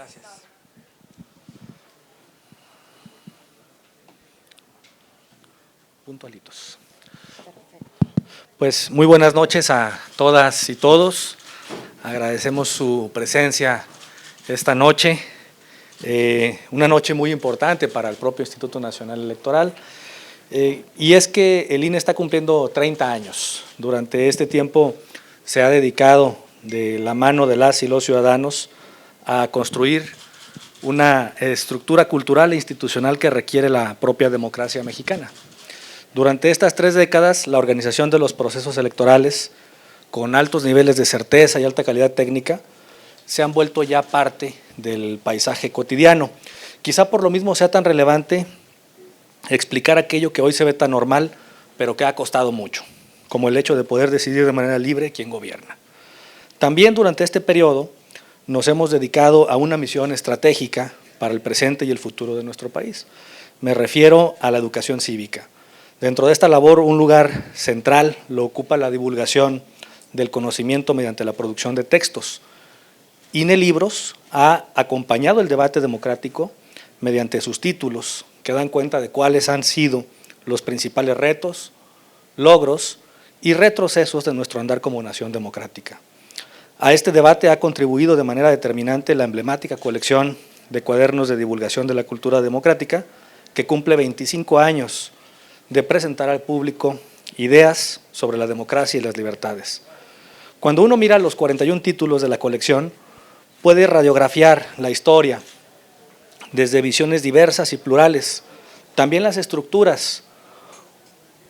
Gracias. Puntualitos. Pues muy buenas noches a todas y todos. Agradecemos su presencia esta noche, una noche muy importante para el propio Instituto Nacional Electoral, y es que el INE está cumpliendo 30 años. Durante este tiempo se ha dedicado de la mano de las y los ciudadanos a construir una estructura cultural e institucional que requiere la propia democracia mexicana. Durante estas 3 décadas, la organización de los procesos electorales, con altos niveles de certeza y alta calidad técnica, se han vuelto ya parte del paisaje cotidiano. Quizá por lo mismo sea tan relevante explicar aquello que hoy se ve tan normal, pero que ha costado mucho, como el hecho de poder decidir de manera libre quién gobierna. También durante este periodo nos hemos dedicado a una misión estratégica para el presente y el futuro de nuestro país. Me refiero a la educación cívica. Dentro de esta labor, un lugar central lo ocupa la divulgación del conocimiento mediante la producción de textos. INE Libros ha acompañado el debate democrático mediante sus títulos, que dan cuenta de cuáles han sido los principales retos, logros y retrocesos de nuestro andar como nación democrática. A este debate ha contribuido de manera determinante la emblemática colección de cuadernos de divulgación de la cultura democrática, que cumple 25 años de presentar al público ideas sobre la democracia y las libertades. Cuando uno mira los 41 títulos de la colección, puede radiografiar la historia desde visiones diversas y plurales, también las estructuras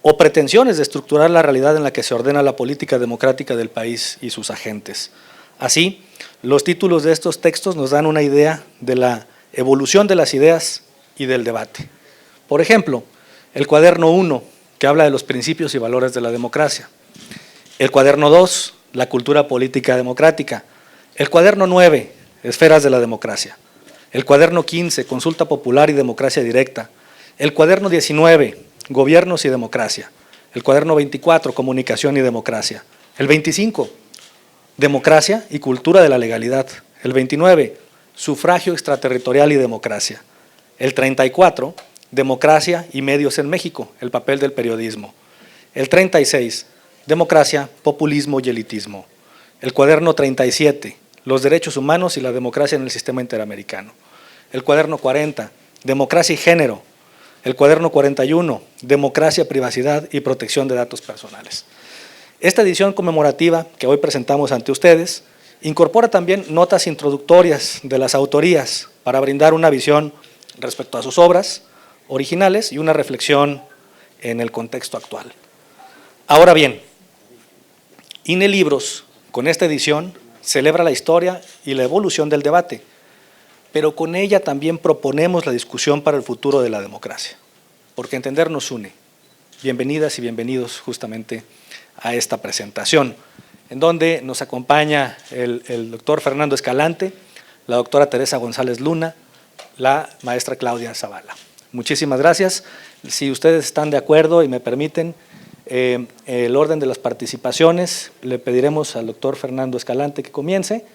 o pretensiones de estructurar la realidad en la que se ordena la política democrática del país y sus agentes. Así, los títulos de estos textos nos dan una idea de la evolución de las ideas y del debate. Por ejemplo, el cuaderno 1, que habla de los principios y valores de la democracia. El cuaderno 2, la cultura política democrática. El cuaderno 9, esferas de la democracia. El cuaderno 15, consulta popular y democracia directa. El cuaderno 19, gobiernos y democracia. El cuaderno 24, comunicación y democracia. El 25, democracia y cultura de la legalidad. El 29, sufragio extraterritorial y democracia. El 34, democracia y medios en México, el papel del periodismo. El 36, democracia, populismo y elitismo. El cuaderno 37, los derechos humanos y la democracia en el sistema interamericano. El cuaderno 40, democracia y género. El cuaderno 41, democracia, privacidad y protección de datos personales. Esta edición conmemorativa que hoy presentamos ante ustedes incorpora también notas introductorias de las autorías para brindar una visión respecto a sus obras originales y una reflexión en el contexto actual. Ahora bien, INE Libros, con esta edición, celebra la historia y la evolución del debate, pero con ella también proponemos la discusión para el futuro de la democracia, porque entender nos une. Bienvenidas y bienvenidos justamente a esta presentación, en donde nos acompaña el doctor Fernando Escalante, la doctora Teresa González Luna, la maestra Claudia Zavala. Muchísimas gracias. Si ustedes están de acuerdo y me permiten, el orden de las participaciones, le pediremos al doctor Fernando Escalante que comience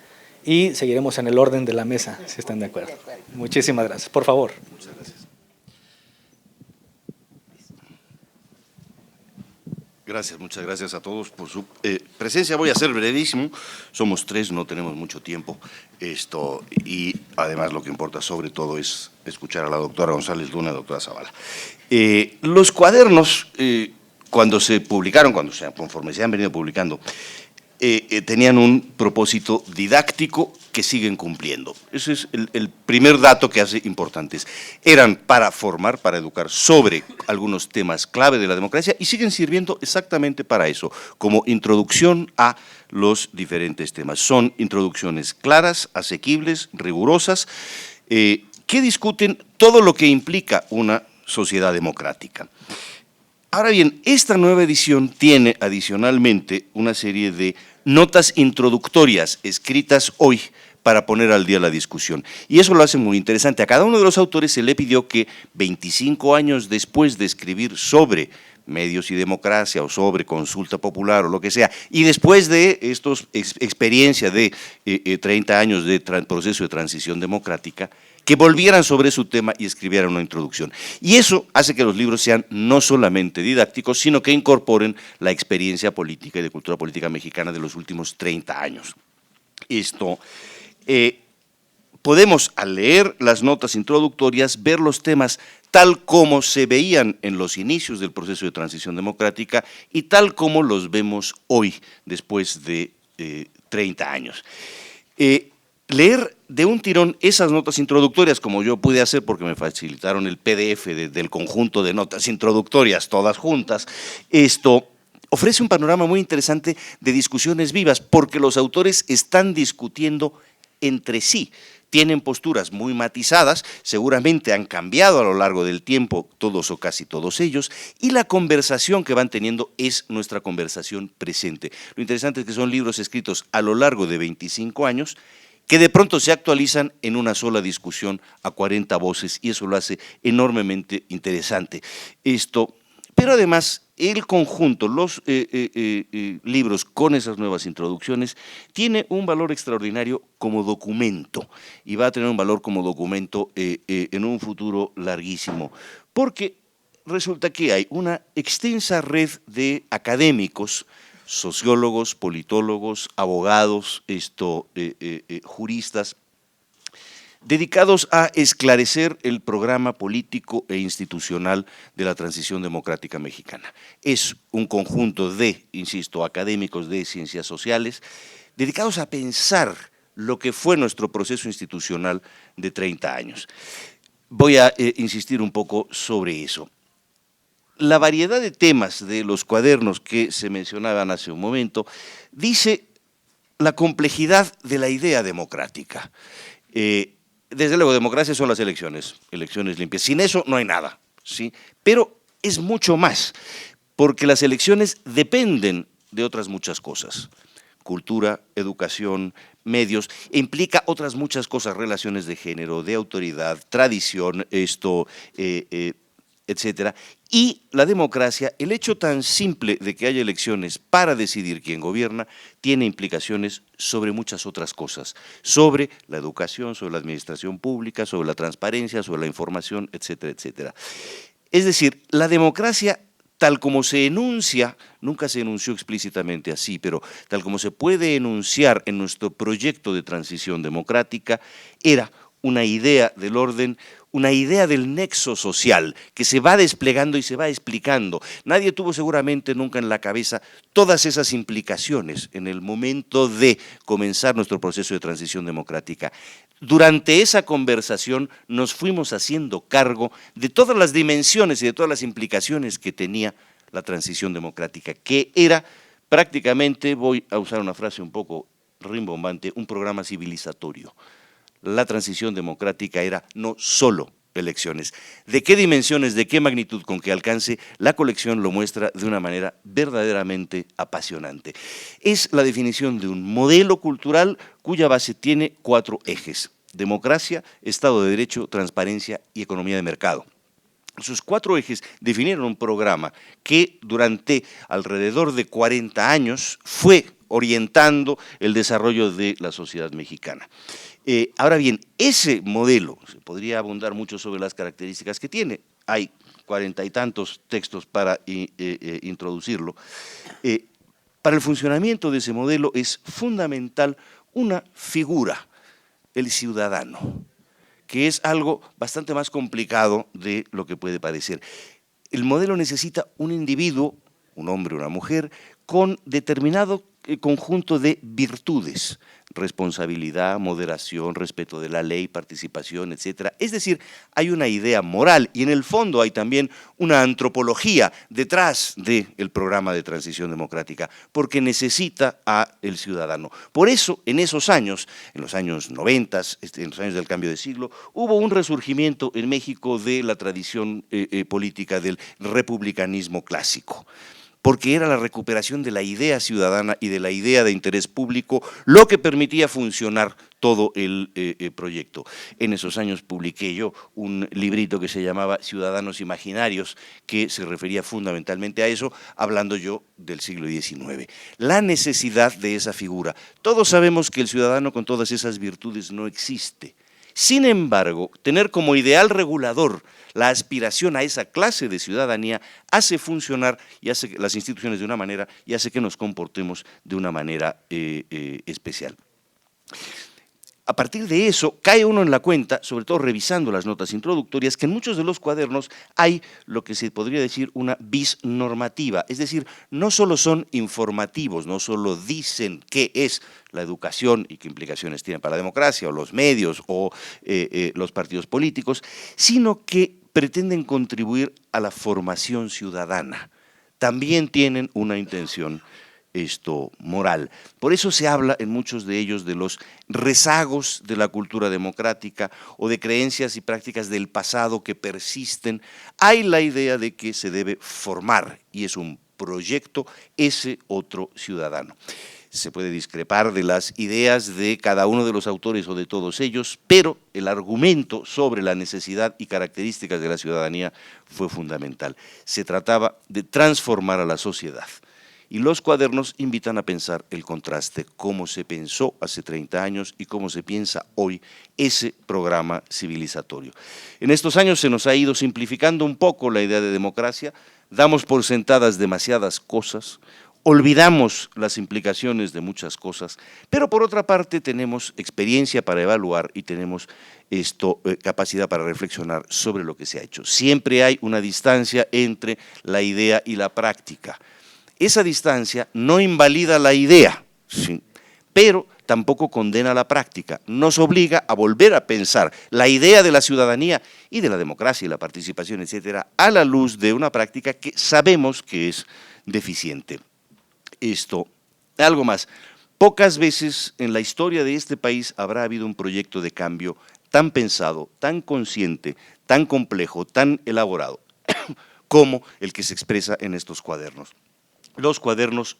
y seguiremos en el orden de la mesa, si están de acuerdo. Muchísimas gracias. Por favor. Muchas gracias. Muchas gracias a todos por su presencia. Voy a ser brevísimo, somos 3, no tenemos mucho tiempo, y además lo que importa sobre todo es escuchar a la doctora González Luna, doctora Zavala. Los cuadernos, cuando se publicaron, conforme se han venido publicando, tenían un propósito didáctico que siguen cumpliendo. Ese es el primer dato que hace importantes. Eran para formar, para educar sobre algunos temas clave de la democracia y siguen sirviendo exactamente para eso, como introducción a los diferentes temas. Son introducciones claras, asequibles, rigurosas, que discuten todo lo que implica una sociedad democrática. Ahora bien, esta nueva edición tiene adicionalmente una serie de notas introductorias escritas hoy para poner al día la discusión. Y eso lo hace muy interesante. A cada uno de los autores se le pidió que 25 años después de escribir sobre medios y democracia o sobre consulta popular o lo que sea, y después de estos experiencia de 30 años de proceso de transición democrática, que volvieran sobre su tema y escribieran una introducción. Y eso hace que los libros sean no solamente didácticos, sino que incorporen la experiencia política y de cultura política mexicana de los últimos 30 años. Podemos, al leer las notas introductorias, ver los temas tal como se veían en los inicios del proceso de transición democrática y tal como los vemos hoy, después de 30 años. Leer de un tirón esas notas introductorias, como yo pude hacer porque me facilitaron el PDF del conjunto de notas introductorias, todas juntas, ofrece un panorama muy interesante de discusiones vivas, porque los autores están discutiendo entre sí. Tienen posturas muy matizadas, seguramente han cambiado a lo largo del tiempo todos o casi todos ellos, y la conversación que van teniendo es nuestra conversación presente. Lo interesante es que son libros escritos a lo largo de 25 años, que de pronto se actualizan en una sola discusión a 40 voces, y eso lo hace enormemente interesante. Pero además, el conjunto, los libros con esas nuevas introducciones, tiene un valor extraordinario como documento, y va a tener un valor como documento en un futuro larguísimo, porque resulta que hay una extensa red de académicos, sociólogos, politólogos, abogados, juristas, dedicados a esclarecer el programa político e institucional de la transición democrática mexicana. Es un conjunto de, insisto, académicos de ciencias sociales, dedicados a pensar lo que fue nuestro proceso institucional de 30 años. Voy a insistir un poco sobre eso. La variedad de temas de los cuadernos que se mencionaban hace un momento dice la complejidad de la idea democrática. Desde luego, democracia son las elecciones limpias. Sin eso no hay nada, ¿sí? Pero es mucho más, porque las elecciones dependen de otras muchas cosas. Cultura, educación, medios, e implica otras muchas cosas, relaciones de género, de autoridad, tradición, etcétera. Y la democracia, el hecho tan simple de que haya elecciones para decidir quién gobierna, tiene implicaciones sobre muchas otras cosas, sobre la educación, sobre la administración pública, sobre la transparencia, sobre la información, etcétera, etcétera. Es decir, la democracia, tal como se enuncia, nunca se enunció explícitamente así, pero tal como se puede enunciar en nuestro proyecto de transición democrática, era una idea del orden, una idea del nexo social que se va desplegando y se va explicando. Nadie tuvo seguramente nunca en la cabeza todas esas implicaciones en el momento de comenzar nuestro proceso de transición democrática. Durante esa conversación nos fuimos haciendo cargo de todas las dimensiones y de todas las implicaciones que tenía la transición democrática, que era prácticamente, voy a usar una frase un poco rimbombante, un programa civilizatorio. La transición democrática era no solo elecciones. ¿De qué dimensiones, de qué magnitud, con qué alcance? La colección lo muestra de una manera verdaderamente apasionante. Es la definición de un modelo cultural cuya base tiene 4 ejes: democracia, Estado de Derecho, transparencia y economía de mercado. Sus 4 ejes definieron un programa que durante alrededor de 40 años fue orientando el desarrollo de la sociedad mexicana. Ahora bien, ese modelo, se podría abundar mucho sobre las características que tiene, hay 40 y tantos textos para introducirlo. Para el funcionamiento de ese modelo es fundamental una figura, el ciudadano, que es algo bastante más complicado de lo que puede parecer. El modelo necesita un individuo, un hombre o una mujer, con determinado conjunto de virtudes: responsabilidad, moderación, respeto de la ley, participación, etcétera. Es decir, hay una idea moral y en el fondo hay también una antropología detrás del programa de transición democrática, porque necesita al ciudadano. Por eso, en esos años, en los años 90, en los años del cambio de siglo, hubo un resurgimiento en México de la tradición política del republicanismo clásico. porque era la recuperación de la idea ciudadana y de la idea de interés público lo que permitía funcionar todo el proyecto. En esos años publiqué yo un librito que se llamaba Ciudadanos Imaginarios, que se refería fundamentalmente a eso, hablando yo del siglo XIX. La necesidad de esa figura. Todos sabemos que el ciudadano con todas esas virtudes no existe. Sin embargo, tener como ideal regulador la aspiración a esa clase de ciudadanía hace funcionar y hace las instituciones de una manera y hace que nos comportemos de una manera especial. A partir de eso, cae uno en la cuenta, sobre todo revisando las notas introductorias, que en muchos de los cuadernos hay lo que se podría decir una vis normativa, es decir, no solo son informativos, no solo dicen qué es la educación y qué implicaciones tiene para la democracia, o los medios, o los partidos políticos, sino que pretenden contribuir a la formación ciudadana. También tienen una intención moral. Por eso se habla en muchos de ellos de los rezagos de la cultura democrática o de creencias y prácticas del pasado que persisten. Hay la idea de que se debe formar, y es un proyecto, ese otro ciudadano. Se puede discrepar de las ideas de cada uno de los autores o de todos ellos, pero el argumento sobre la necesidad y características de la ciudadanía fue fundamental. Se trataba de transformar a la sociedad. Y los cuadernos invitan a pensar el contraste, cómo se pensó hace 30 años y cómo se piensa hoy ese programa civilizatorio. En estos años se nos ha ido simplificando un poco la idea de democracia, damos por sentadas demasiadas cosas, olvidamos las implicaciones de muchas cosas, pero por otra parte tenemos experiencia para evaluar y tenemos capacidad para reflexionar sobre lo que se ha hecho. Siempre hay una distancia entre la idea y la práctica. Esa distancia no invalida la idea, ¿sí?, pero tampoco condena la práctica, nos obliga a volver a pensar la idea de la ciudadanía y de la democracia y la participación, etcétera, a la luz de una práctica que sabemos que es deficiente. Algo más, pocas veces en la historia de este país habrá habido un proyecto de cambio tan pensado, tan consciente, tan complejo, tan elaborado, como el que se expresa en estos cuadernos. Los cuadernos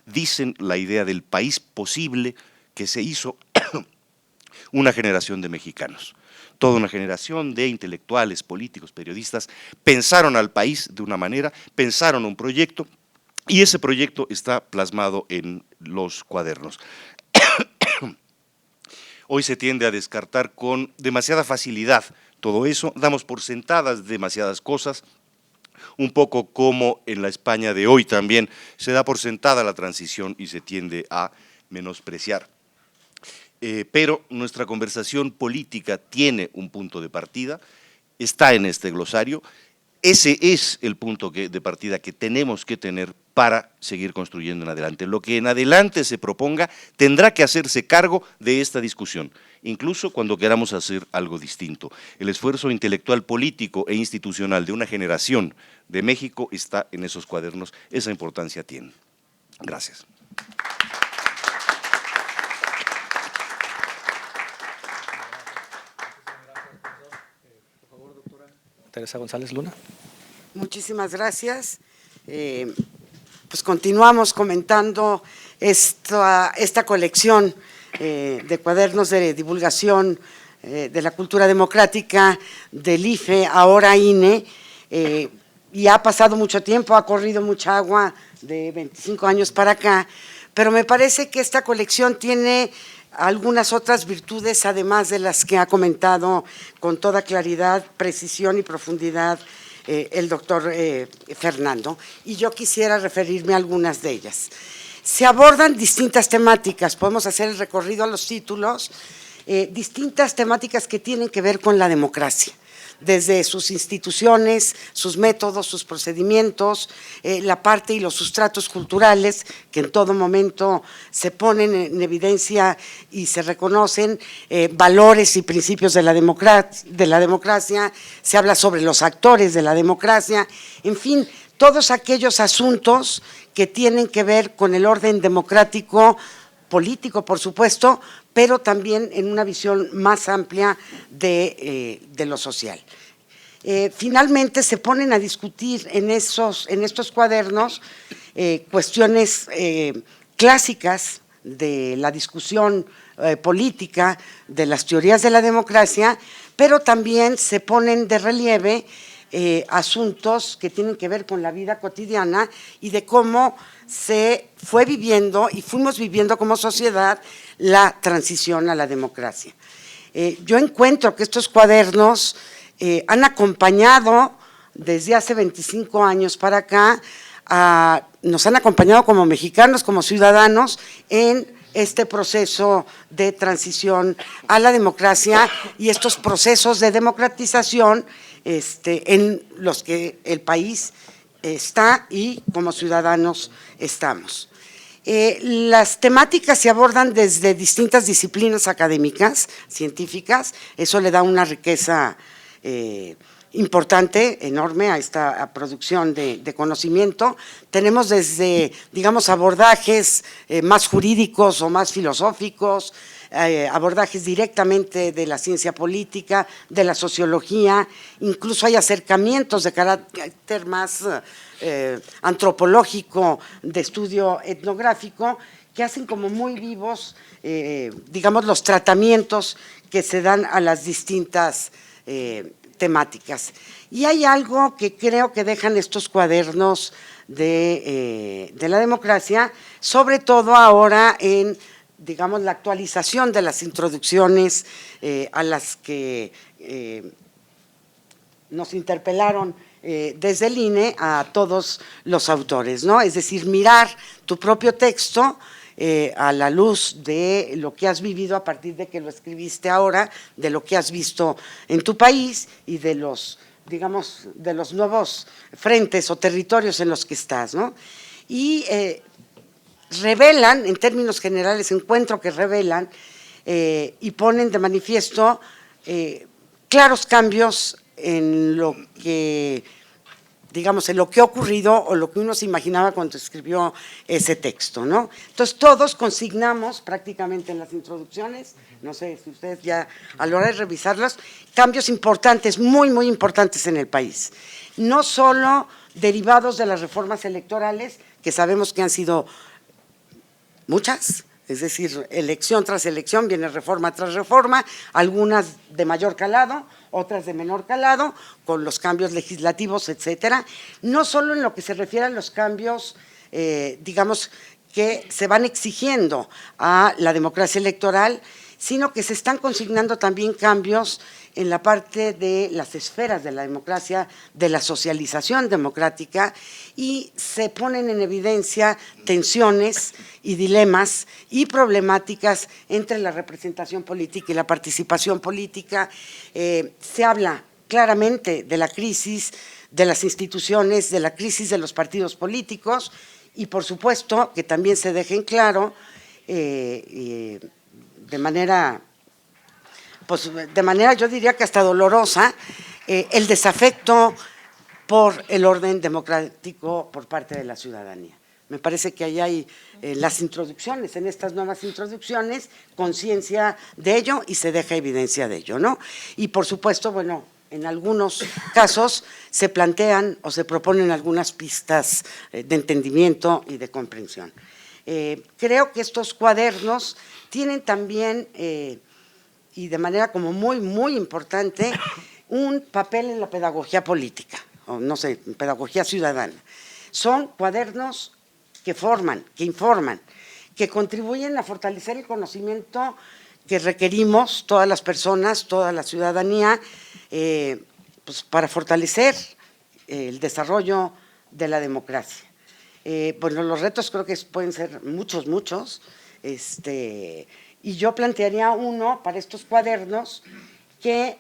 dicen la idea del país posible que se hizo una generación de mexicanos. Toda una generación de intelectuales, políticos, periodistas, pensaron al país de una manera, pensaron un proyecto, y ese proyecto está plasmado en los cuadernos. Hoy se tiende a descartar con demasiada facilidad todo eso, damos por sentadas demasiadas cosas, un poco como en la España de hoy también se da por sentada la transición y se tiende a menospreciar. Pero nuestra conversación política tiene un punto de partida, está en este glosario, ese es el punto de partida que tenemos que tener para seguir construyendo en adelante. Lo que en adelante se proponga tendrá que hacerse cargo de esta discusión, incluso cuando queramos hacer algo distinto. El esfuerzo intelectual, político e institucional de una generación de México está en esos cuadernos, esa importancia tiene. Gracias. Teresa González Luna. Muchísimas gracias. Pues continuamos comentando esta colección de cuadernos de divulgación de la cultura democrática del IFE, ahora INE, y ha pasado mucho tiempo, ha corrido mucha agua de 25 años para acá, pero me parece que esta colección tiene algunas otras virtudes, además de las que ha comentado con toda claridad, precisión y profundidad el doctor Fernando, y yo quisiera referirme a algunas de ellas. Se abordan distintas temáticas, podemos hacer el recorrido a los títulos, distintas temáticas que tienen que ver con la democracia, desde sus instituciones, sus métodos, sus procedimientos, la parte y los sustratos culturales que en todo momento se ponen en evidencia y se reconocen, valores y principios de la democracia, se habla sobre los actores de la democracia, en fin, todos aquellos asuntos que tienen que ver con el orden democrático, político, por supuesto, pero también en una visión más amplia de lo social. finalmente se ponen a discutir en estos cuadernos cuestiones clásicas de la discusión política, de las teorías de la democracia, pero también se ponen de relieve asuntos que tienen que ver con la vida cotidiana y de cómo se fue viviendo y fuimos viviendo como sociedad la transición a la democracia. Yo encuentro que estos cuadernos han acompañado desde hace 25 años para acá, nos han acompañado como mexicanos, como ciudadanos, en este proceso de transición a la democracia y estos procesos de democratización en los que el país está y como ciudadanos estamos. Las temáticas se abordan desde distintas disciplinas académicas, científicas, eso le da una riqueza importante, enorme a esta producción de conocimiento. Tenemos desde, digamos, abordajes más jurídicos o más filosóficos, abordajes directamente de la ciencia política, de la sociología, incluso hay acercamientos de carácter más antropológico, de estudio etnográfico, que hacen como muy vivos, digamos, los tratamientos que se dan a las distintas temáticas. Y hay algo que creo que dejan estos cuadernos de la democracia, sobre todo ahora en, digamos, la actualización de las introducciones a las que nos interpelaron desde el INE a todos los autores, ¿no? Es decir, mirar tu propio texto a la luz de lo que has vivido a partir de que lo escribiste ahora, de lo que has visto en tu país y de los, digamos, de los nuevos frentes o territorios en los que estás, ¿no? Y revelan, en términos generales, encuentro que revelan y ponen de manifiesto claros cambios en lo que, digamos, en lo que ha ocurrido o lo que uno se imaginaba cuando escribió ese texto, ¿no? Entonces, todos consignamos prácticamente en las introducciones, no sé si ustedes ya a la hora de revisarlos, cambios importantes, muy, muy importantes en el país. No solo derivados de las reformas electorales, que sabemos que han sido muchas, es decir, elección tras elección, viene reforma tras reforma, algunas de mayor calado, otras de menor calado, con los cambios legislativos, etcétera. No solo en lo que se refiere a los cambios, digamos, que se van exigiendo a la democracia electoral, sino que se están consignando también cambios en la parte de las esferas de la democracia, de la socialización democrática, y se ponen en evidencia tensiones y dilemas y problemáticas entre la representación política y la participación política. Se habla claramente de la crisis de las instituciones, de la crisis de los partidos políticos, y por supuesto que también se dejen claro de manera, pues de manera yo diría que hasta dolorosa, el desafecto por el orden democrático por parte de la ciudadanía. Me parece que ahí hay las introducciones, en estas nuevas introducciones, conciencia de ello y se deja evidencia de ello, ¿no? Y por supuesto, bueno, en algunos casos se plantean o se proponen algunas pistas de entendimiento y de comprensión. Creo que estos cuadernos tienen también, y de manera como muy, muy importante, un papel en la pedagogía política, o no sé, pedagogía ciudadana. Son cuadernos que forman, que informan, que contribuyen a fortalecer el conocimiento que requerimos todas las personas, toda la ciudadanía, pues para fortalecer el desarrollo de la democracia. Bueno, los retos creo que pueden ser muchos, y yo plantearía uno para estos cuadernos que,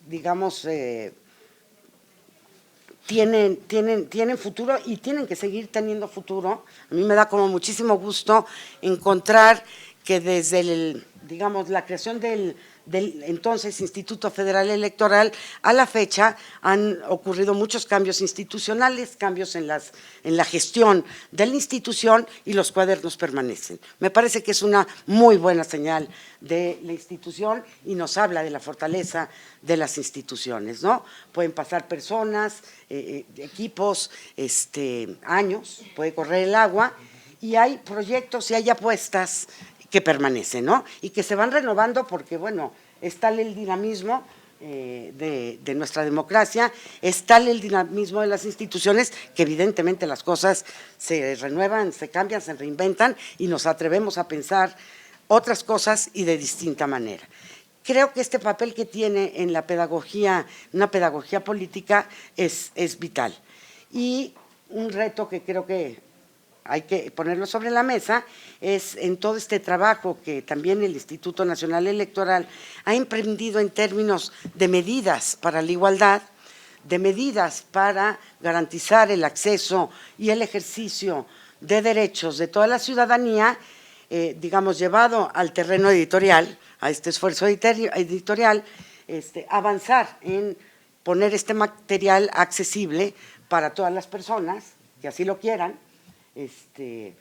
digamos, tienen futuro y tienen que seguir teniendo futuro. A mí me da como muchísimo gusto encontrar que desde digamos, la creación del entonces Instituto Federal Electoral a la fecha han ocurrido muchos cambios institucionales, cambios en la gestión de la institución, y los cuadernos permanecen. Me parece que es una muy buena señal de la institución y nos habla de la fortaleza de las instituciones, ¿no? Pueden pasar personas, equipos, años, puede correr el agua, y hay proyectos y hay apuestas que permanecen, ¿no? Y que se van renovando porque, bueno, es tal el dinamismo de nuestra democracia, es tal el dinamismo de las instituciones que evidentemente las cosas se renuevan, se cambian, se reinventan y nos atrevemos a pensar otras cosas y de distinta manera. Creo que este papel que tiene en la pedagogía, una pedagogía política, es vital. Y un reto que creo que hay que ponerlo sobre la mesa, es en todo este trabajo que también el Instituto Nacional Electoral ha emprendido en términos de medidas para la igualdad, de medidas para garantizar el acceso y el ejercicio de derechos de toda la ciudadanía, digamos, llevado al terreno editorial, a este esfuerzo editorial, avanzar en poner este material accesible para todas las personas que así lo quieran, en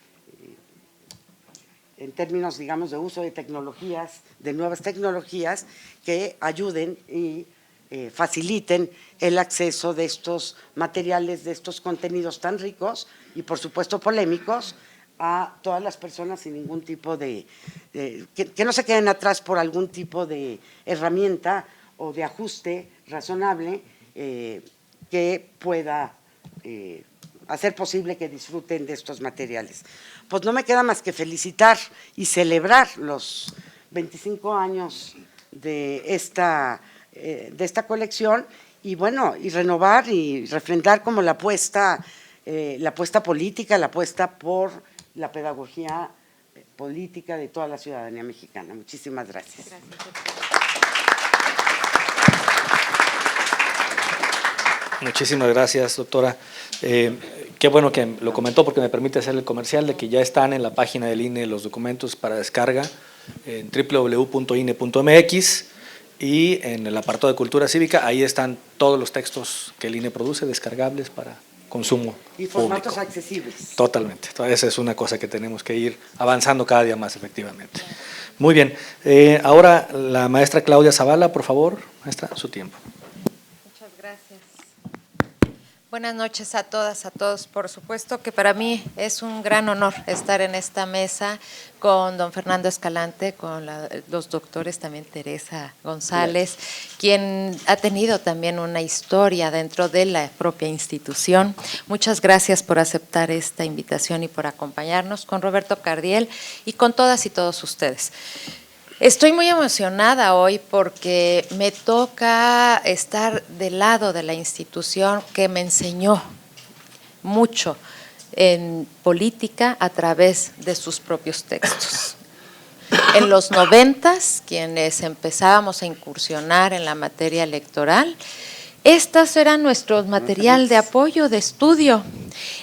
términos, digamos, de uso de tecnologías, de nuevas tecnologías que ayuden y faciliten el acceso de estos materiales, de estos contenidos tan ricos y, por supuesto, polémicos, a todas las personas sin ningún tipo que no se queden atrás por algún tipo de herramienta o de ajuste razonable que pueda hacer posible que disfruten de estos materiales. Pues no me queda más que felicitar y celebrar los 25 años de esta colección y, bueno, y renovar y refrendar como la apuesta política, la apuesta por la pedagogía política de toda la ciudadanía mexicana. Muchísimas gracias. Muchísimas gracias, doctora. Qué bueno que lo comentó porque me permite hacer el comercial de que ya están en la página del INE los documentos para descarga en www.ine.mx y en el apartado de Cultura Cívica, ahí están todos los textos que el INE produce descargables para consumo y formatos público. Accesibles. Totalmente. Esa es una cosa que tenemos que ir avanzando cada día más efectivamente. Muy bien. Ahora la maestra Claudia Zavala, por favor. Maestra, su tiempo. Muchas gracias. Buenas noches a todas, a todos. Por supuesto que para mí es un gran honor estar en esta mesa con don Fernando Escalante, con los doctores también Teresa González, quien ha tenido también una historia dentro de la propia institución. Muchas gracias por aceptar esta invitación y por acompañarnos, con Roberto Cardiel y con todas y todos ustedes. Estoy muy emocionada hoy porque me toca estar del lado de la institución que me enseñó mucho en política a través de sus propios textos. En los 90s, quienes empezábamos a incursionar en la materia electoral, estos eran nuestro material de apoyo, de estudio.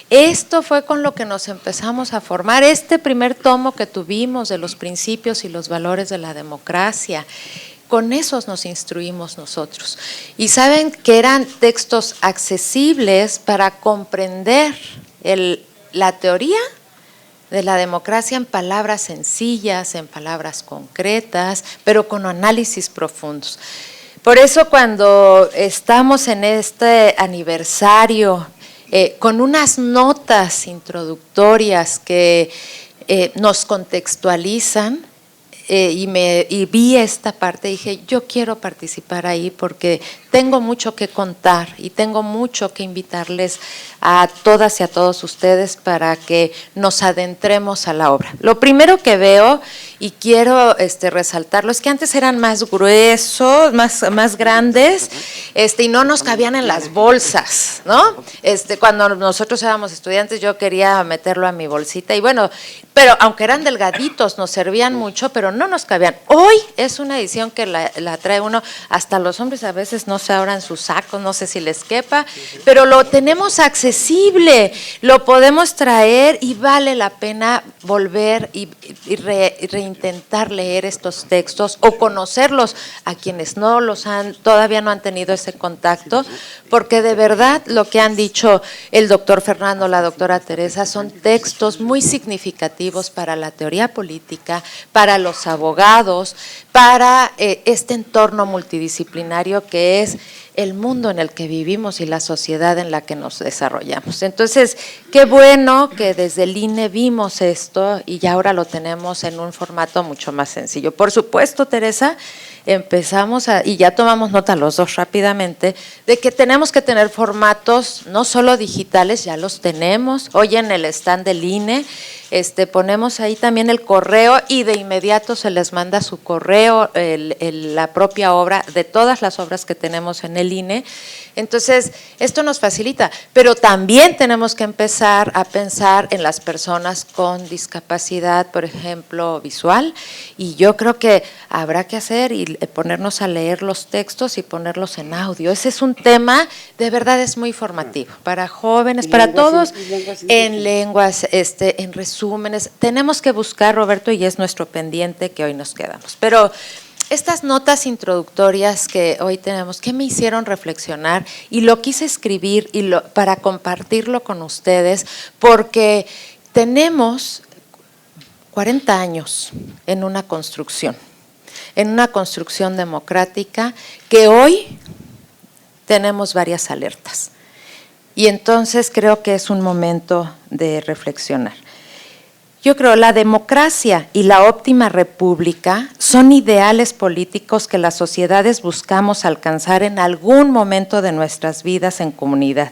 Esto fue con lo que nos empezamos a formar, este primer tomo que tuvimos de los principios y los valores de la democracia. Con esos nos instruimos nosotros. Y saben que eran textos accesibles para comprender la teoría de la democracia en palabras sencillas, en palabras concretas, pero con análisis profundos. Por eso cuando estamos en este aniversario con unas notas introductorias que nos contextualizan, y vi esta parte, dije, yo quiero participar ahí porque tengo mucho que contar y tengo mucho que invitarles a todas y a todos ustedes para que nos adentremos a la obra. Lo primero que veo y quiero resaltarlo es que antes eran más gruesos, más grandes, y no nos cabían en las bolsas, ¿no? Cuando nosotros éramos estudiantes yo quería meterlo a mi bolsita y bueno, pero aunque eran delgaditos nos servían mucho, pero no nos cabían. Hoy es una edición que la trae uno, hasta los hombres a veces no sé ahora en sus sacos, no sé si les quepa, pero lo tenemos accesible, lo podemos traer y vale la pena volver y reintentar leer estos textos o conocerlos a quienes no los han, todavía no han tenido ese contacto, porque de verdad lo que han dicho el doctor Fernando, la doctora Teresa, son textos muy significativos para la teoría política, para los abogados, para este entorno multidisciplinario que es el mundo en el que vivimos y la sociedad en la que nos desarrollamos. Entonces, qué bueno que desde el INE vimos esto y ya ahora lo tenemos en un formato mucho más sencillo. Por supuesto, Teresa, empezamos y ya tomamos nota los dos rápidamente, de que tenemos que tener formatos no solo digitales, ya los tenemos. Hoy en el stand del INE ponemos ahí también el correo y de inmediato se les manda su correo, la propia obra, de todas las obras que tenemos en el INE. Entonces, esto nos facilita, pero también tenemos que empezar a pensar en las personas con discapacidad, por ejemplo, visual, y yo creo que habrá que hacer y ponernos a leer los textos y ponerlos en audio. Ese es un tema, de verdad es muy formativo, para jóvenes, para todos, en lenguas, en resúmenes. Tenemos que buscar, Roberto, y es nuestro pendiente que hoy nos quedamos. Pero estas notas introductorias que hoy tenemos, que me hicieron reflexionar y lo quise escribir para compartirlo con ustedes, porque tenemos 40 años en una construcción democrática que hoy tenemos varias alertas. Y entonces creo que es un momento de reflexionar. Yo creo la democracia y la óptima república son ideales políticos que las sociedades buscamos alcanzar en algún momento de nuestras vidas en comunidad.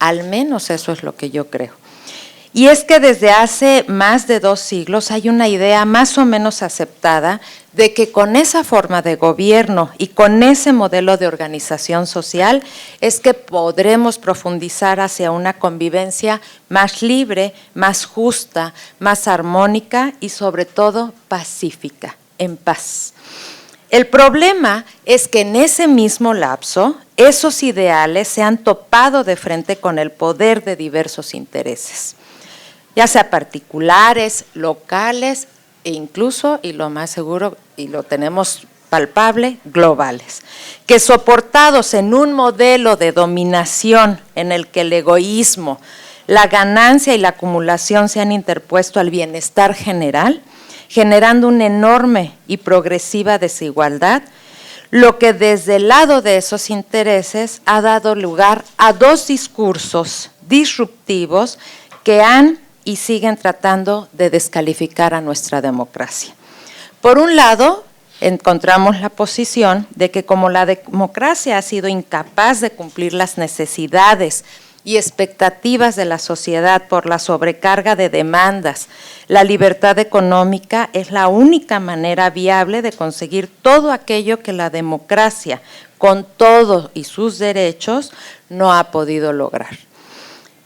Al menos eso es lo que yo creo. Y es que desde hace más de 2 siglos hay una idea más o menos aceptada de que con esa forma de gobierno y con ese modelo de organización social es que podremos profundizar hacia una convivencia más libre, más justa, más armónica y sobre todo pacífica, en paz. El problema es que en ese mismo lapso, esos ideales se han topado de frente con el poder de diversos intereses, ya sea particulares, locales e incluso, y lo más seguro, y lo tenemos palpable, globales, que soportados en un modelo de dominación en el que el egoísmo, la ganancia y la acumulación se han interpuesto al bienestar general, generando una enorme y progresiva desigualdad, lo que desde el lado de esos intereses ha dado lugar a 2 discursos disruptivos que han y siguen tratando de descalificar a nuestra democracia. Por un lado, encontramos la posición de que como la democracia ha sido incapaz de cumplir las necesidades y expectativas de la sociedad por la sobrecarga de demandas, la libertad económica es la única manera viable de conseguir todo aquello que la democracia, con todo y sus derechos, no ha podido lograr.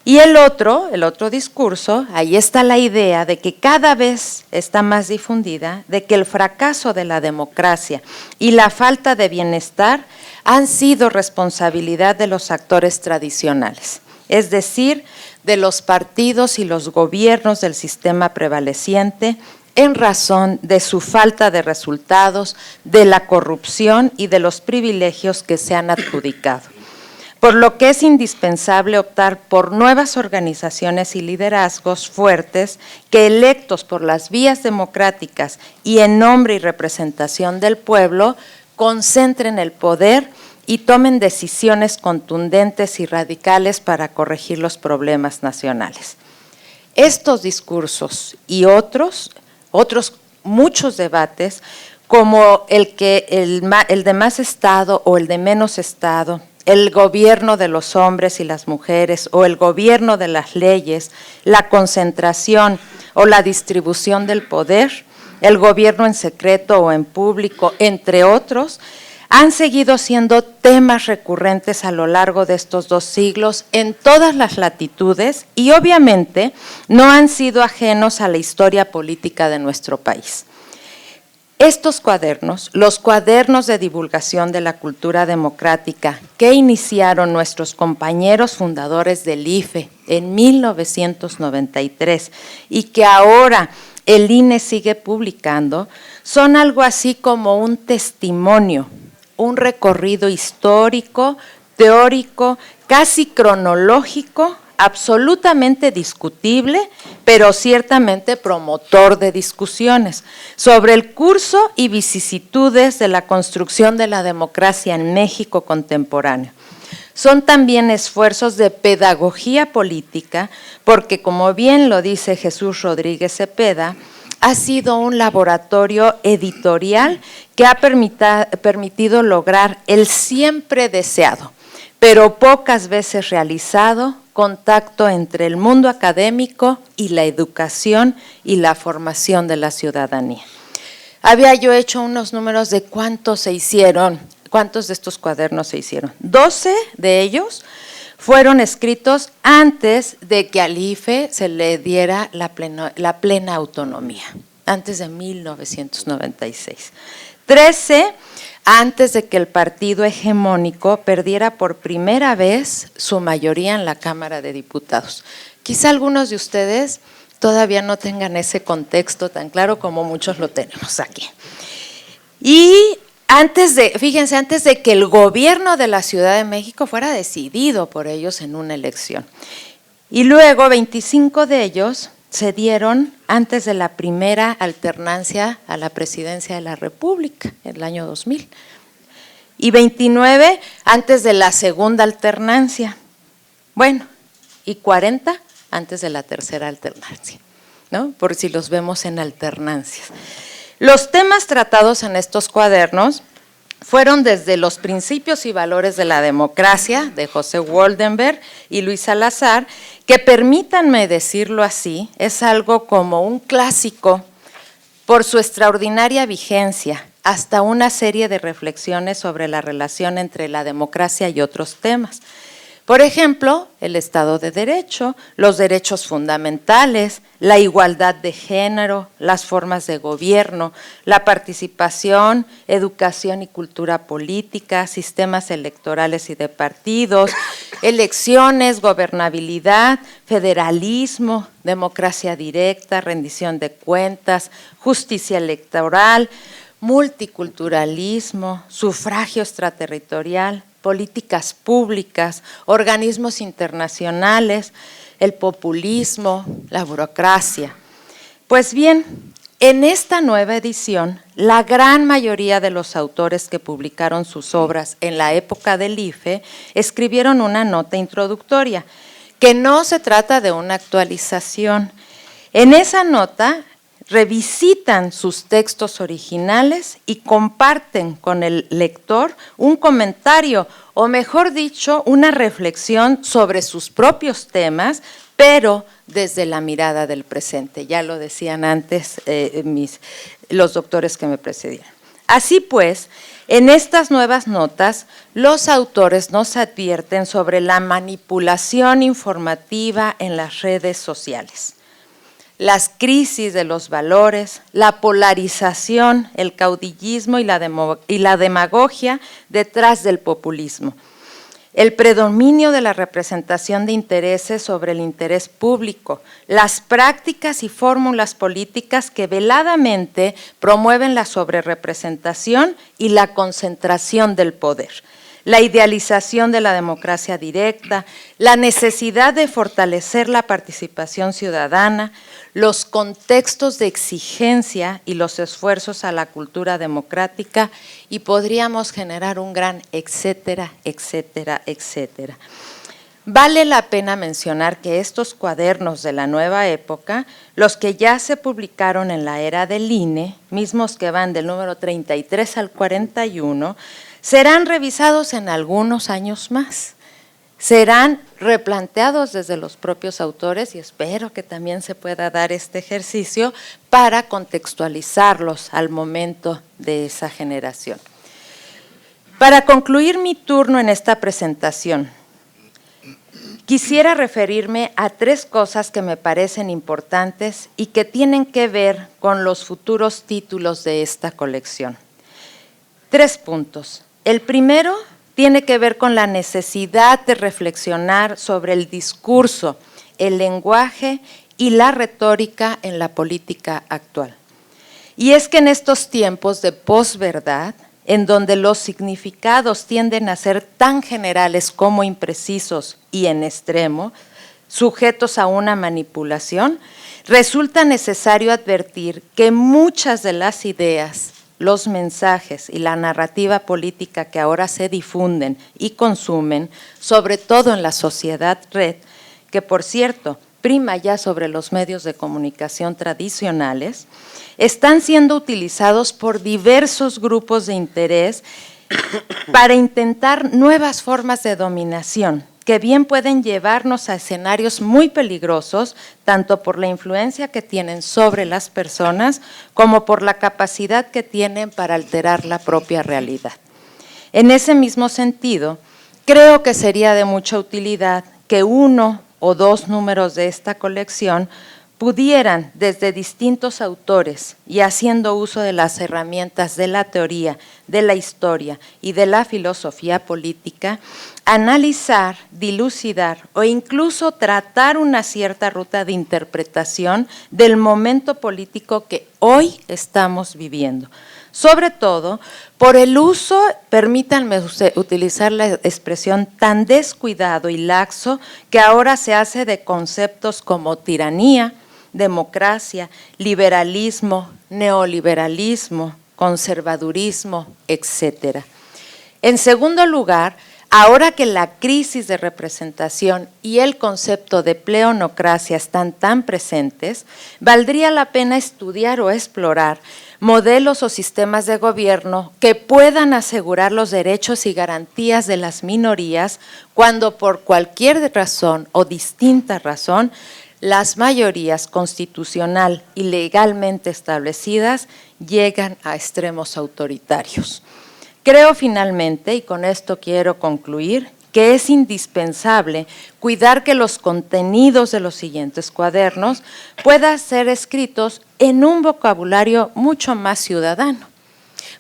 Y el otro discurso, ahí está la idea de que cada vez está más difundida, de que el fracaso de la democracia y la falta de bienestar han sido responsabilidad de los actores tradicionales, es decir, de los partidos y los gobiernos del sistema prevaleciente en razón de su falta de resultados, de la corrupción y de los privilegios que se han adjudicado. Por lo que es indispensable optar por nuevas organizaciones y liderazgos fuertes que, electos por las vías democráticas y en nombre y representación del pueblo, concentren el poder y tomen decisiones contundentes y radicales para corregir los problemas nacionales. Estos discursos y otros muchos debates, como el de más Estado o el de menos Estado, el gobierno de los hombres y las mujeres o el gobierno de las leyes, la concentración o la distribución del poder, el gobierno en secreto o en público, entre otros, han seguido siendo temas recurrentes a lo largo de estos 2 siglos en todas las latitudes y obviamente no han sido ajenos a la historia política de nuestro país. Estos cuadernos, los cuadernos de divulgación de la cultura democrática que iniciaron nuestros compañeros fundadores del IFE en 1993 y que ahora el INE sigue publicando, son algo así como un testimonio, un recorrido histórico, teórico, casi cronológico, absolutamente discutible, pero ciertamente promotor de discusiones sobre el curso y vicisitudes de la construcción de la democracia en México contemporáneo. Son también esfuerzos de pedagogía política, porque como bien lo dice Jesús Rodríguez Cepeda, ha sido un laboratorio editorial que ha permitido lograr el siempre deseado, pero pocas veces realizado, contacto entre el mundo académico y la educación y la formación de la ciudadanía. Había yo hecho unos números de cuántos se hicieron, cuántos de estos cuadernos se hicieron. 12 de ellos fueron escritos antes de que al IFE se le diera la plena autonomía, antes de 1996. 13 antes de que el partido hegemónico perdiera por primera vez su mayoría en la Cámara de Diputados. Quizá algunos de ustedes todavía no tengan ese contexto tan claro como muchos lo tenemos aquí. Y fíjense, antes de que el gobierno de la Ciudad de México fuera decidido por ellos en una elección. Y luego 25 de ellos se dieron antes de la primera alternancia a la presidencia de la República, en el año 2000. Y 29 antes de la segunda alternancia. Bueno, y 40 antes de la tercera alternancia, ¿no? Por si los vemos en alternancias. Los temas tratados en estos cuadernos fueron desde los principios y valores de la democracia, de José Woldenberg y Luis Salazar, que permítanme decirlo así, es algo como un clásico por su extraordinaria vigencia, hasta una serie de reflexiones sobre la relación entre la democracia y otros temas. Por ejemplo, el Estado de Derecho, los derechos fundamentales, la igualdad de género, las formas de gobierno, la participación, educación y cultura política, sistemas electorales y de partidos, elecciones, gobernabilidad, federalismo, democracia directa, rendición de cuentas, justicia electoral, multiculturalismo, sufragio extraterritorial, políticas públicas, organismos internacionales, el populismo, la burocracia. Pues bien, en esta nueva edición, la gran mayoría de los autores que publicaron sus obras en la época del IFE escribieron una nota introductoria, que no se trata de una actualización. En esa nota revisitan sus textos originales y comparten con el lector un comentario, o mejor dicho, una reflexión sobre sus propios temas, pero desde la mirada del presente. Ya lo decían antes los doctores que me precedieron. Así pues, en estas nuevas notas, los autores nos advierten sobre la manipulación informativa en las redes sociales, las crisis de los valores, la polarización, el caudillismo y la demagogia detrás del populismo, el predominio de la representación de intereses sobre el interés público, las prácticas y fórmulas políticas que veladamente promueven la sobrerepresentación y la concentración del poder, la idealización de la democracia directa, la necesidad de fortalecer la participación ciudadana, los contextos de exigencia y los esfuerzos a la cultura democrática, y podríamos generar un gran etcétera, etcétera, etcétera. Vale la pena mencionar que estos cuadernos de la nueva época, los que ya se publicaron en la era del INE, mismos que van del número 33 al 41, serán revisados en algunos años más. Serán replanteados desde los propios autores y espero que también se pueda dar este ejercicio para contextualizarlos al momento de esa generación. Para concluir mi turno en esta presentación, quisiera referirme a 3 cosas que me parecen importantes y que tienen que ver con los futuros títulos de esta colección. 3 puntos. El primero tiene que ver con la necesidad de reflexionar sobre el discurso, el lenguaje y la retórica en la política actual. Y es que en estos tiempos de posverdad, en donde los significados tienden a ser tan generales como imprecisos y en extremo, sujetos a una manipulación, resulta necesario advertir que muchas de las ideas, los mensajes y la narrativa política que ahora se difunden y consumen, sobre todo en la sociedad red, que por cierto prima ya sobre los medios de comunicación tradicionales, están siendo utilizados por diversos grupos de interés para intentar nuevas formas de dominación, que bien pueden llevarnos a escenarios muy peligrosos, tanto por la influencia que tienen sobre las personas, como por la capacidad que tienen para alterar la propia realidad. En ese mismo sentido, creo que sería de mucha utilidad que 1 o 2 números de esta colección pudieran, desde distintos autores y haciendo uso de las herramientas de la teoría, de la historia y de la filosofía política, analizar, dilucidar o incluso tratar una cierta ruta de interpretación del momento político que hoy estamos viviendo. Sobre todo por el uso, permítanme utilizar la expresión, tan descuidado y laxo que ahora se hace de conceptos como tiranía, democracia, liberalismo, neoliberalismo, conservadurismo, etcétera. En segundo lugar, ahora que la crisis de representación y el concepto de pleonocracia están tan presentes, valdría la pena estudiar o explorar modelos o sistemas de gobierno que puedan asegurar los derechos y garantías de las minorías cuando por cualquier razón o distinta razón las mayorías constitucional y legalmente establecidas llegan a extremos autoritarios. Creo finalmente, y con esto quiero concluir, que es indispensable cuidar que los contenidos de los siguientes cuadernos puedan ser escritos en un vocabulario mucho más ciudadano,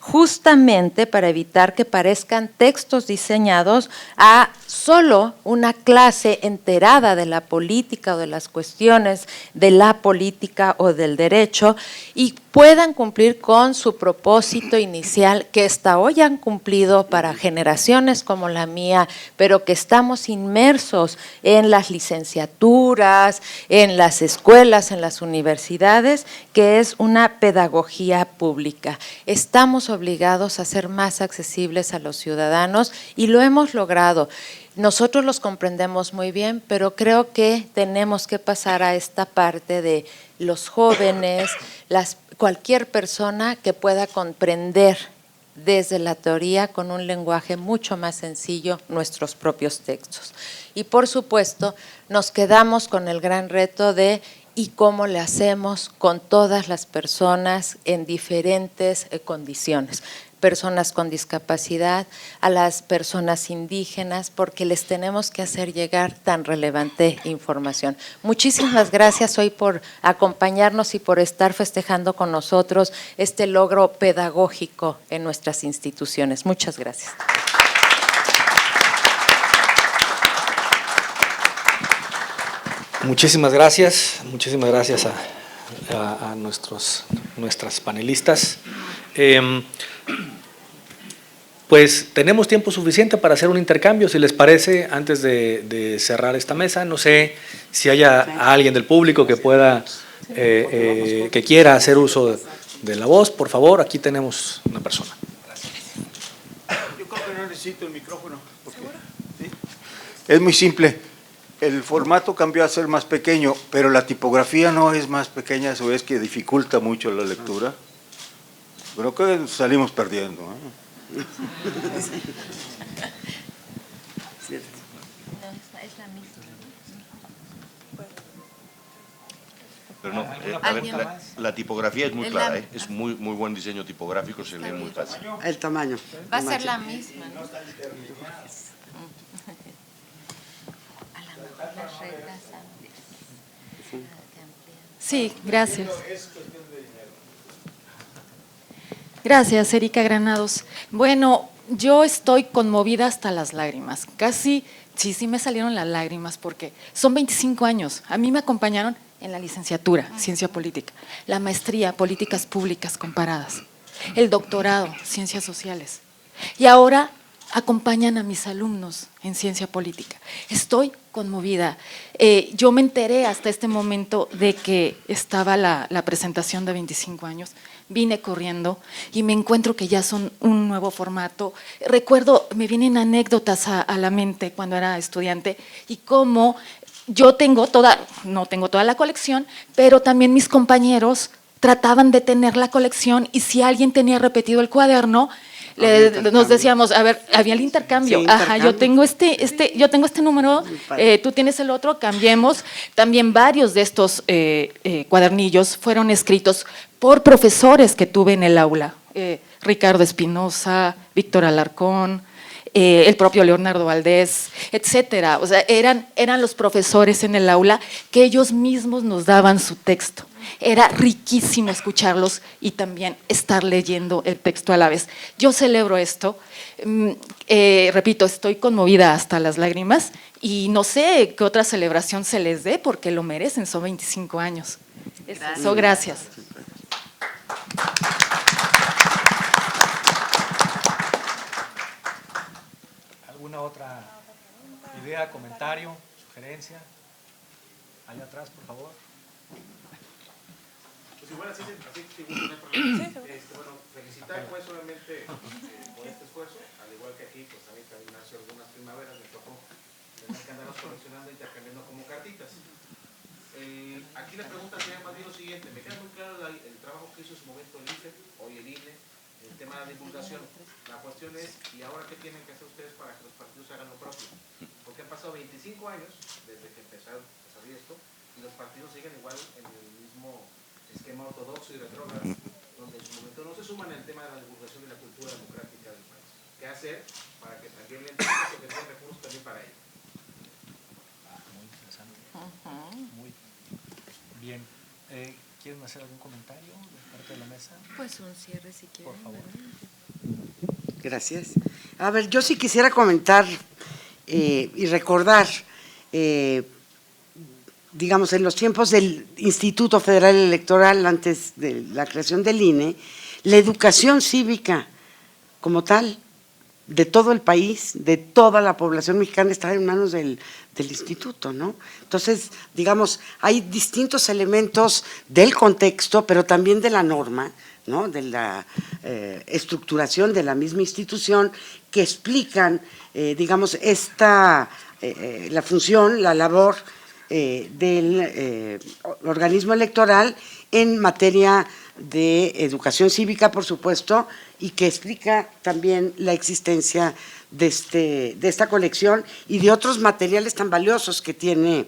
justamente para evitar que parezcan textos diseñados a solo una clase enterada de la política o de las cuestiones de la política o del derecho y puedan cumplir con su propósito inicial que hasta hoy han cumplido para generaciones como la mía, pero que estamos inmersos en las licenciaturas, en las escuelas, en las universidades, que es una pedagogía pública. Estamos obligados a ser más accesibles a los ciudadanos y lo hemos logrado. Nosotros los comprendemos muy bien, pero creo que tenemos que pasar a esta parte de los jóvenes, cualquier persona que pueda comprender desde la teoría con un lenguaje mucho más sencillo nuestros propios textos. Y por supuesto, nos quedamos con el gran reto de ¿y cómo le hacemos con todas las personas en diferentes condiciones? Personas con discapacidad, a las personas indígenas, porque les tenemos que hacer llegar tan relevante información. Muchísimas gracias hoy por acompañarnos y por estar festejando con nosotros este logro pedagógico en nuestras instituciones. Muchas gracias. Muchísimas gracias a nuestras panelistas. Pues tenemos tiempo suficiente para hacer un intercambio, si les parece, antes de cerrar esta mesa. No sé si haya alguien del público que pueda, que quiera hacer uso de la voz. Por favor, aquí tenemos una persona. Yo creo que no necesito el micrófono. ¿Sí? Es muy simple. El formato cambió a ser más pequeño, pero la tipografía no es más pequeña, a su vez que dificulta mucho la lectura. Creo que salimos perdiendo, ¿eh? Pero no, a ver, la tipografía es muy clara, ¿eh? Es muy buen diseño tipográfico, se lee muy fácil. El tamaño. Va a ser la misma, ¿no? Las reglas amplias. Sí, gracias. Gracias, Erika Granados. Bueno, yo estoy conmovida hasta las lágrimas. Casi, sí me salieron las lágrimas porque son 25 años. A mí me acompañaron en la licenciatura, Ciencia Política, la maestría, Políticas Públicas Comparadas, el doctorado, Ciencias Sociales. Y ahora acompañan a mis alumnos en Ciencia Política. Estoy conmovida. Yo me enteré hasta este momento de que estaba la presentación de 25 años. Vine corriendo y me encuentro que ya son un nuevo formato. Recuerdo, me vienen anécdotas a la mente cuando era estudiante y cómo yo no tengo toda la colección, pero también mis compañeros trataban de tener la colección y si alguien tenía repetido el cuaderno, nos decíamos, a ver, había el intercambio. Sí, Ajá, yo tengo este número, tú tienes el otro, cambiemos. También varios de estos cuadernillos fueron escritos por profesores que tuve en el aula. Ricardo Espinosa, Víctor Alarcón, el propio Leonardo Valdés, etcétera. O sea, eran los profesores en el aula que ellos mismos nos daban su texto. Era riquísimo escucharlos y también estar leyendo el texto a la vez. Yo celebro esto. Repito, estoy conmovida hasta las lágrimas y no sé qué otra celebración se les dé porque lo merecen, son 25 años. Eso, gracias. ¿Alguna otra idea, comentario, sugerencia? Allá atrás, por favor. Pues igual así no hay problema. Bueno, felicitar pues obviamente por este esfuerzo, al igual que aquí, pues también nació algunas primaveras, me tocó tener que andarlos coleccionando e intercambiando como cartitas. Aquí la pregunta sería más bien lo siguiente, me queda muy claro el trabajo que hizo en su momento el IFE, hoy el INE, el tema de la divulgación. La cuestión es, ¿y ahora qué tienen que hacer ustedes para que los partidos hagan lo propio? Porque han pasado 25 años desde que empezaron a salir esto, y los partidos siguen igual en el mismo esquema ortodoxo y retrógrado, donde en su momento no se suman el tema de la divulgación de la cultura democrática del país. ¿Qué hacer para que también le entiendan que tienen recursos también para ello? Muy interesante. Muy bien. ¿Quieren hacer algún comentario de parte de la mesa? Pues un cierre si quieren. Por favor. Gracias. A ver, yo sí quisiera comentar y recordar, digamos, en los tiempos del Instituto Federal Electoral, antes de la creación del INE, la educación cívica como tal, de todo el país, de toda la población mexicana, estaba en manos del instituto, ¿no? Entonces, digamos, hay distintos elementos del contexto, pero también de la norma, ¿no? De la estructuración de la misma institución que explican, digamos, la función, la labor del organismo electoral en materia de educación cívica, por supuesto, y que explica también la existencia de esta colección y de otros materiales tan valiosos que tiene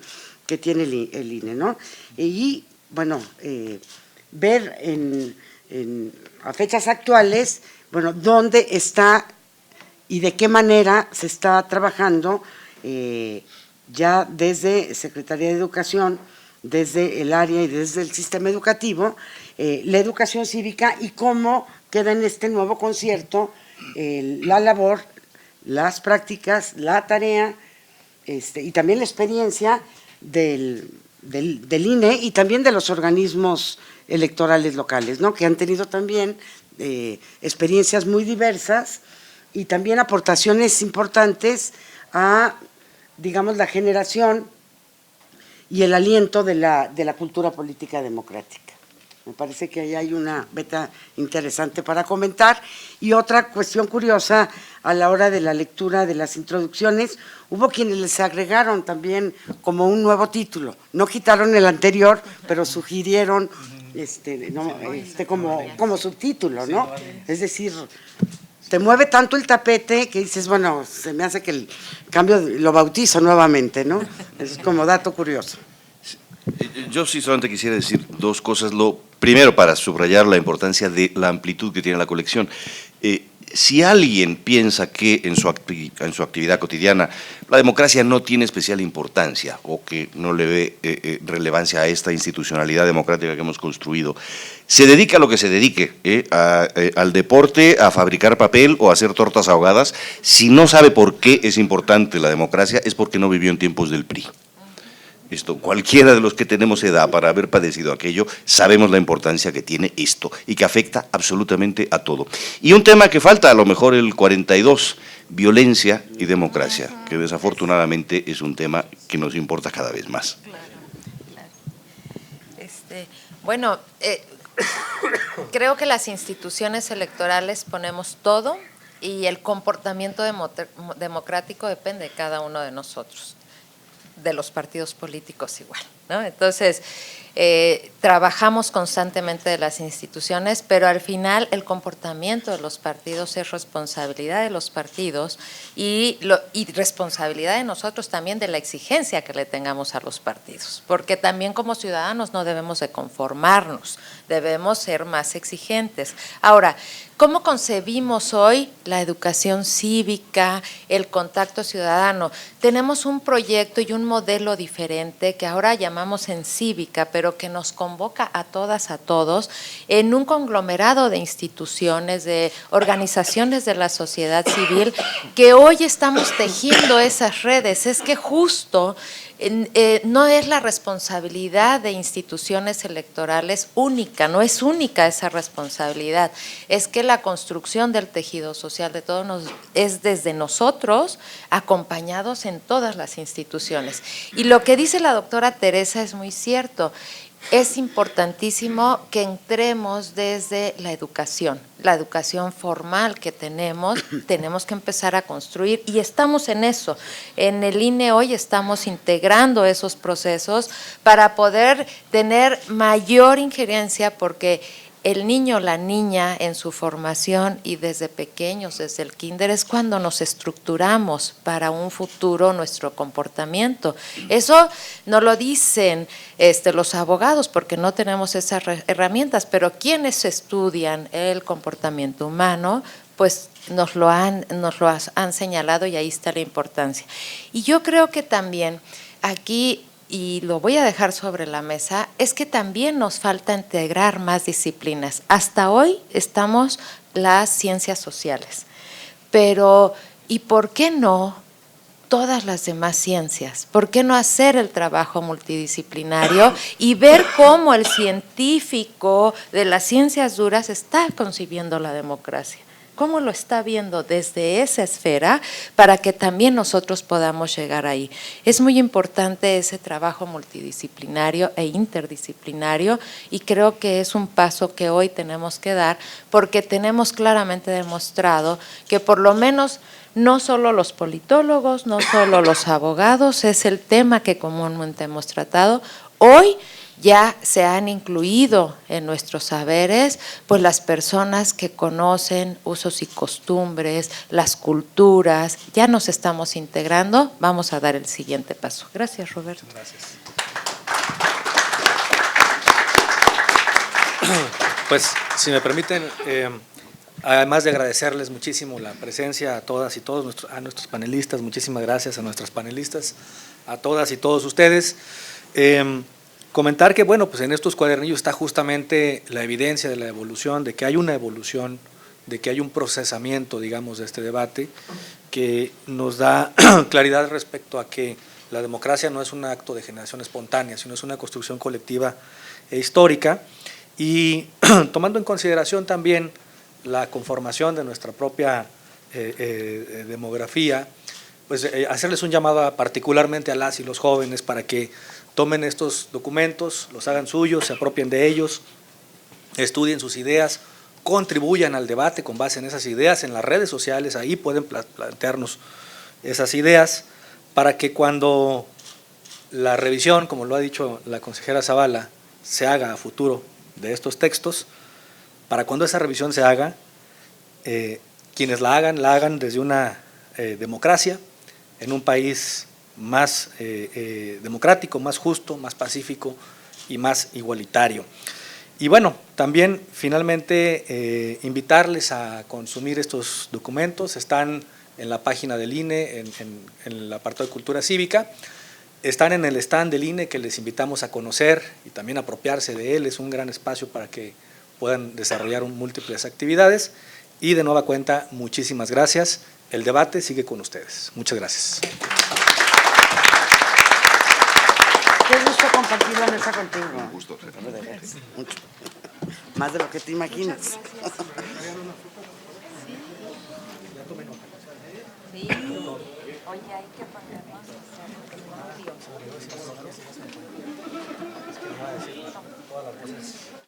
el INE, ¿no? Y, bueno, ver a fechas actuales, bueno, dónde está y de qué manera se está trabajando ya desde Secretaría de Educación, desde el área y desde el sistema educativo, la educación cívica y cómo queda en este nuevo concierto la labor, las prácticas, la tarea y también la experiencia del INE y también de los organismos electorales locales, ¿no? Que han tenido también experiencias muy diversas y también aportaciones importantes a, digamos, la generación y el aliento de la cultura política democrática. Me parece que ahí hay una beta interesante para comentar. Y otra cuestión curiosa, a la hora de la lectura de las introducciones, hubo quienes les agregaron también como un nuevo título. No quitaron el anterior, pero sugirieron como subtítulo, ¿no? Es decir, te mueve tanto el tapete que dices, bueno, se me hace que el cambio lo bautizo nuevamente, ¿no? Es como dato curioso. Yo sí solamente quisiera decir dos cosas. Lo primero, para subrayar la importancia de la amplitud que tiene la colección. si alguien piensa que en su actividad cotidiana la democracia no tiene especial importancia o que no le ve relevancia a esta institucionalidad democrática que hemos construido, se dedica a lo que se dedique, al deporte, a fabricar papel o a hacer tortas ahogadas, si no sabe por qué es importante la democracia, es porque no vivió en tiempos del PRI. Cualquiera de los que tenemos edad para haber padecido aquello, sabemos la importancia que tiene esto y que afecta absolutamente a todo. Y un tema que falta, a lo mejor el 42, violencia y democracia, que desafortunadamente es un tema que nos importa cada vez más. Bueno, creo que las instituciones electorales ponemos todo y el comportamiento democrático depende de cada uno de nosotros, de los partidos políticos igual, ¿no? Entonces, trabajamos constantemente de las instituciones, pero al final el comportamiento de los partidos es responsabilidad de los partidos y responsabilidad de nosotros también de la exigencia que le tengamos a los partidos, porque también como ciudadanos no debemos de conformarnos, debemos ser más exigentes. Ahora, ¿cómo concebimos hoy la educación cívica, el contacto ciudadano? Tenemos un proyecto y un modelo diferente que ahora llamamos en cívica, pero que nos convoca a todas, a todos, en un conglomerado de instituciones, de organizaciones de la sociedad civil, que hoy estamos tejiendo esas redes. Es que justo no es la responsabilidad de instituciones electorales única, no es única esa responsabilidad, es que la construcción del tejido social de todos es desde nosotros, acompañados en todas las instituciones. Y lo que dice la doctora Teresa es muy cierto. Es importantísimo que entremos desde la educación formal que tenemos que empezar a construir y estamos en eso. En el INE hoy estamos integrando esos procesos para poder tener mayor injerencia, porque el niño, la niña en su formación y desde pequeños, desde el kinder, es cuando nos estructuramos para un futuro nuestro comportamiento. Eso no lo dicen los abogados porque no tenemos esas herramientas, pero quienes estudian el comportamiento humano, pues nos lo han señalado y ahí está la importancia. Y yo creo que también aquí, y lo voy a dejar sobre la mesa, es que también nos falta integrar más disciplinas. Hasta hoy estamos las ciencias sociales, pero ¿y por qué no todas las demás ciencias? ¿Por qué no hacer el trabajo multidisciplinario y ver cómo el científico de las ciencias duras está concibiendo la democracia? ¿Cómo lo está viendo desde esa esfera para que también nosotros podamos llegar ahí? Es muy importante ese trabajo multidisciplinario e interdisciplinario y creo que es un paso que hoy tenemos que dar porque tenemos claramente demostrado que por lo menos no solo los politólogos, no solo los abogados, es el tema que comúnmente hemos tratado. Hoy ya se han incluido en nuestros saberes pues las personas que conocen usos y costumbres, las culturas, ya nos estamos integrando, vamos a dar el siguiente paso. Gracias, Roberto. Gracias. Pues, si me permiten, además de agradecerles muchísimo la presencia a todas y todos, a nuestros panelistas, muchísimas gracias a nuestras panelistas, a todas y todos ustedes. Comentar que, bueno, pues en estos cuadernillos está justamente la evidencia de la evolución, de que hay una evolución, de que hay un procesamiento, digamos, de este debate, que nos da claridad respecto a que la democracia no es un acto de generación espontánea, sino es una construcción colectiva e histórica, y tomando en consideración también la conformación de nuestra propia demografía, pues hacerles un llamado particularmente a las y los jóvenes para que tomen estos documentos, los hagan suyos, se apropien de ellos, estudien sus ideas, contribuyan al debate con base en esas ideas, en las redes sociales, ahí pueden plantearnos esas ideas, para que cuando la revisión, como lo ha dicho la consejera Zavala, se haga a futuro de estos textos, para cuando esa revisión se haga, quienes la hagan desde una democracia, en un país más democrático, más justo, más pacífico y más igualitario. Y bueno, también finalmente invitarles a consumir estos documentos. Están en la página del INE, en el apartado de Cultura Cívica. Están en el stand del INE que les invitamos a conocer y también apropiarse de él. Es un gran espacio para que puedan desarrollar múltiples actividades. Y de nueva cuenta, muchísimas gracias. El debate sigue con ustedes. Muchas gracias. Qué gusto compartir la mesa contigo. Un gusto. Mucho. Más de lo que te imaginas. Sí. Oye, hay que ponernos a hacer